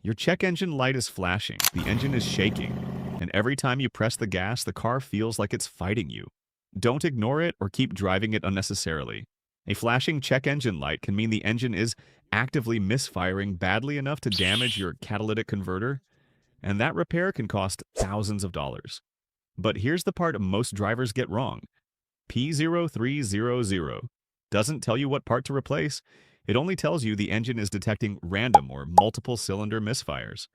Your check engine light is flashing, the engine is shaking, and every time you press the gas, the car feels like it's fighting you. Don't ignore it or keep driving it unnecessarily. A flashing check engine light can mean the engine is actively misfiring badly enough to damage your catalytic converter, and that repair can cost thousands of dollars. But here's the part most drivers get wrong. P0300 doesn't tell you what part to replace. It only tells you the engine is detecting random or multiple cylinder misfires.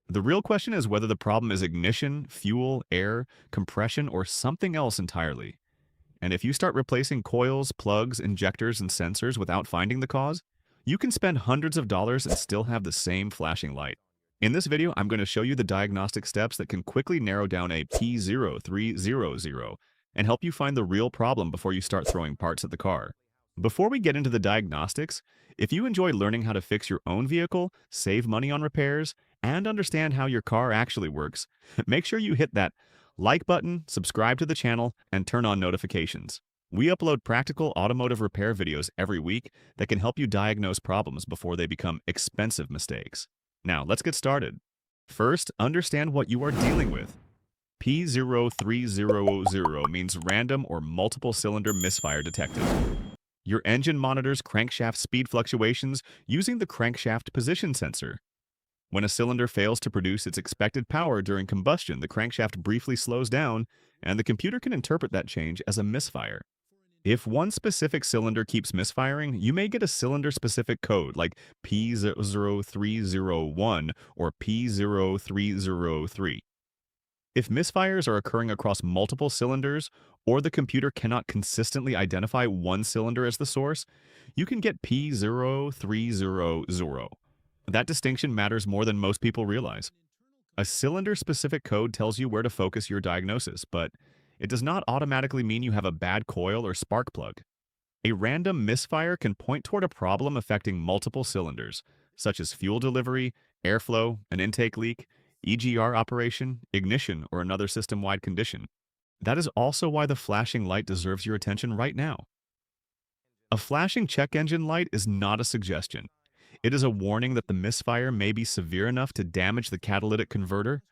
The real question is whether the problem is ignition, fuel, air, compression, or something else entirely. And if you start replacing coils, plugs, injectors, and sensors without finding the cause, you can spend hundreds of dollars and still have the same flashing light. In this video, I'm going to show you the diagnostic steps that can quickly narrow down a P0300 and help you find the real problem before you start throwing parts at the car. Before we get into the diagnostics, if you enjoy learning how to fix your own vehicle, save money on repairs, and understand how your car actually works, make sure you hit that like button, subscribe to the channel, and turn on notifications. We upload practical automotive repair videos every week that can help you diagnose problems before they become expensive mistakes. Now, let's get started. First, understand what you are dealing with. P0300 means random or multiple cylinder misfire detected. Your engine monitors crankshaft speed fluctuations using the crankshaft position sensor. When a cylinder fails to produce its expected power during combustion, the crankshaft briefly slows down, and the computer can interpret that change as a misfire. If one specific cylinder keeps misfiring, you may get a cylinder-specific code like P0301 or P0303. If misfires are occurring across multiple cylinders, or the computer cannot consistently identify one cylinder as the source, you can get P0300. That distinction matters more than most people realize. A cylinder-specific code tells you where to focus your diagnosis, but it does not automatically mean you have a bad coil or spark plug. A random misfire can point toward a problem affecting multiple cylinders, such as fuel delivery, airflow, an intake leak, EGR operation, ignition, or another system-wide condition. That is also why the flashing light deserves your attention right now. A flashing check engine light is not a suggestion. It is a warning that the misfire may be severe enough to damage the catalytic converter,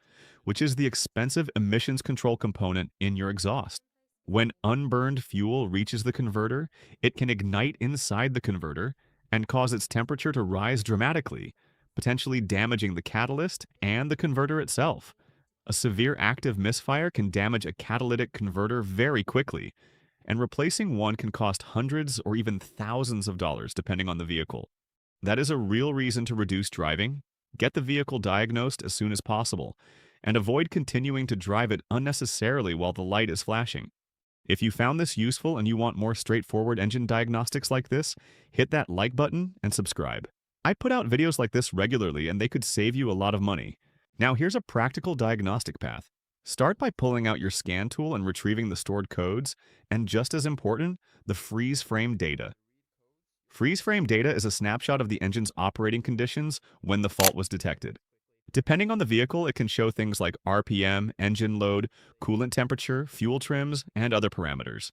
which is the expensive emissions control component in your exhaust. When unburned fuel reaches the converter, it can ignite inside the converter and cause its temperature to rise dramatically, potentially damaging the catalyst and the converter itself. A severe active misfire can damage a catalytic converter very quickly, and replacing one can cost hundreds or even thousands of dollars depending on the vehicle. That is a real reason to reduce driving, get the vehicle diagnosed as soon as possible, and avoid continuing to drive it unnecessarily while the light is flashing. If you found this useful and you want more straightforward engine diagnostics like this, hit that like button and subscribe. I put out videos like this regularly and they could save you a lot of money. Now here's a practical diagnostic path. Start by pulling out your scan tool and retrieving the stored codes, and just as important, the freeze frame data. Freeze frame data is a snapshot of the engine's operating conditions when the fault was detected. Depending on the vehicle, it can show things like RPM, engine load, coolant temperature, fuel trims, and other parameters.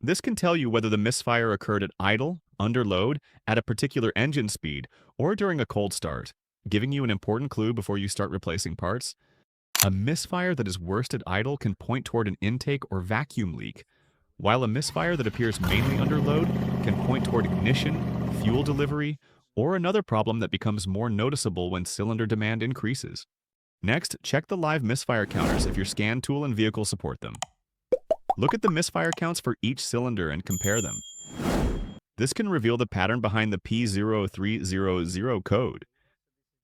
This can tell you whether the misfire occurred at idle, under load, at a particular engine speed, or during a cold start, giving you an important clue before you start replacing parts. A misfire that is worst at idle can point toward an intake or vacuum leak, while a misfire that appears mainly under load can point toward ignition, fuel delivery, or another problem that becomes more noticeable when cylinder demand increases. Next, check the live misfire counters if your scan tool and vehicle support them. Look at the misfire counts for each cylinder and compare them. This can reveal the pattern behind the P0300 code.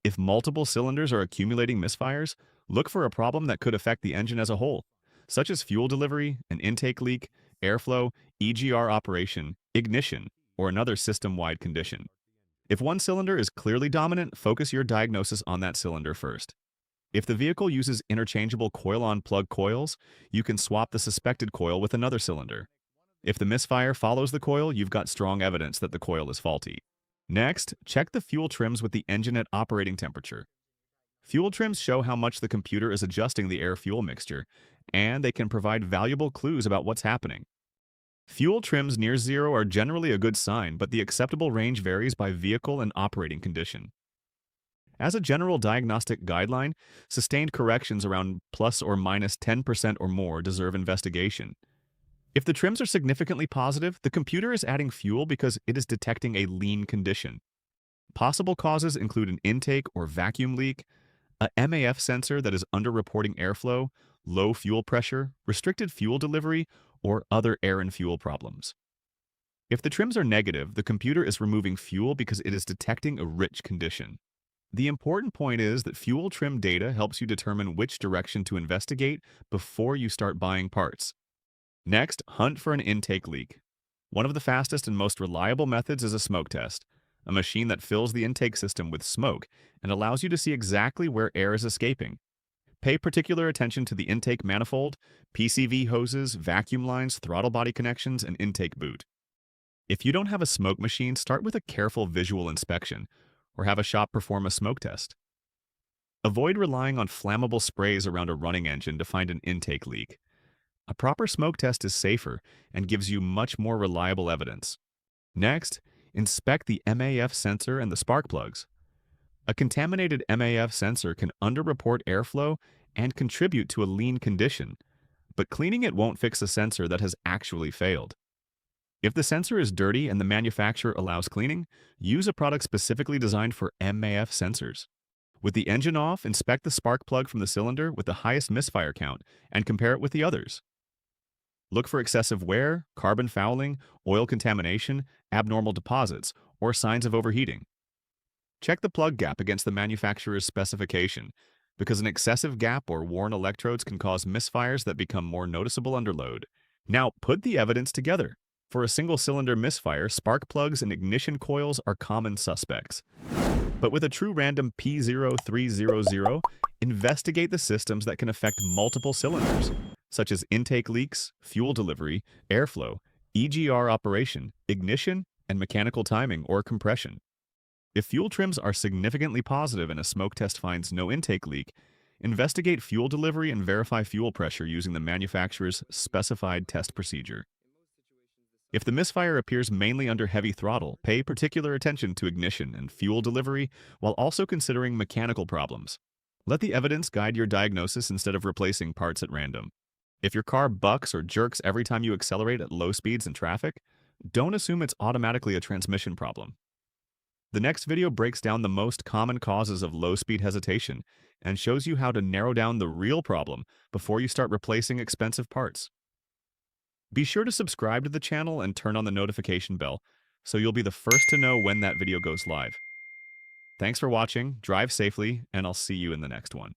If multiple cylinders are accumulating misfires, look for a problem that could affect the engine as a whole, such as fuel delivery, an intake leak, airflow, EGR operation, ignition, or another system-wide condition. If one cylinder is clearly dominant, focus your diagnosis on that cylinder first. If the vehicle uses interchangeable coil-on-plug coils, you can swap the suspected coil with another cylinder. If the misfire follows the coil, you've got strong evidence that the coil is faulty. Next, check the fuel trims with the engine at operating temperature. Fuel trims show how much the computer is adjusting the air-fuel mixture, and they can provide valuable clues about what's happening. Fuel trims near zero are generally a good sign, but the acceptable range varies by vehicle and operating condition. As a general diagnostic guideline, sustained corrections around plus or minus 10% or more deserve investigation. If the trims are significantly positive, the computer is adding fuel because it is detecting a lean condition. Possible causes include an intake or vacuum leak, a MAF sensor that is underreporting airflow, low fuel pressure, restricted fuel delivery, or other air and fuel problems. If the trims are negative, the computer is removing fuel because it is detecting a rich condition. The important point is that fuel trim data helps you determine which direction to investigate before you start buying parts. Next, hunt for an intake leak. One of the fastest and most reliable methods is a smoke test, a machine that fills the intake system with smoke and allows you to see exactly where air is escaping. Pay particular attention to the intake manifold, PCV hoses, vacuum lines, throttle body connections, and intake boot. If you don't have a smoke machine, start with a careful visual inspection, or have a shop perform a smoke test. Avoid relying on flammable sprays around a running engine to find an intake leak. A proper smoke test is safer and gives you much more reliable evidence. Next, inspect the MAF sensor and the spark plugs. A contaminated MAF sensor can underreport airflow and contribute to a lean condition, but cleaning it won't fix a sensor that has actually failed. If the sensor is dirty and the manufacturer allows cleaning, use a product specifically designed for MAF sensors. With the engine off, inspect the spark plug from the cylinder with the highest misfire count and compare it with the others. Look for excessive wear, carbon fouling, oil contamination, abnormal deposits, or signs of overheating. Check the plug gap against the manufacturer's specification, because an excessive gap or worn electrodes can cause misfires that become more noticeable under load. Now, put the evidence together. For a single-cylinder misfire, spark plugs and ignition coils are common suspects. But with a true random P0300, investigate the systems that can affect multiple cylinders, such as intake leaks, fuel delivery, airflow, EGR operation, ignition, and mechanical timing or compression. If fuel trims are significantly positive and a smoke test finds no intake leak, investigate fuel delivery and verify fuel pressure using the manufacturer's specified test procedure. If the misfire appears mainly under heavy throttle, pay particular attention to ignition and fuel delivery while also considering mechanical problems. Let the evidence guide your diagnosis instead of replacing parts at random. If your car bucks or jerks every time you accelerate at low speeds in traffic, don't assume it's automatically a transmission problem. The next video breaks down the most common causes of low-speed hesitation and shows you how to narrow down the real problem before you start replacing expensive parts. Be sure to subscribe to the channel and turn on the notification bell so you'll be the first to know when that video goes live. Thanks for watching, drive safely, and I'll see you in the next one.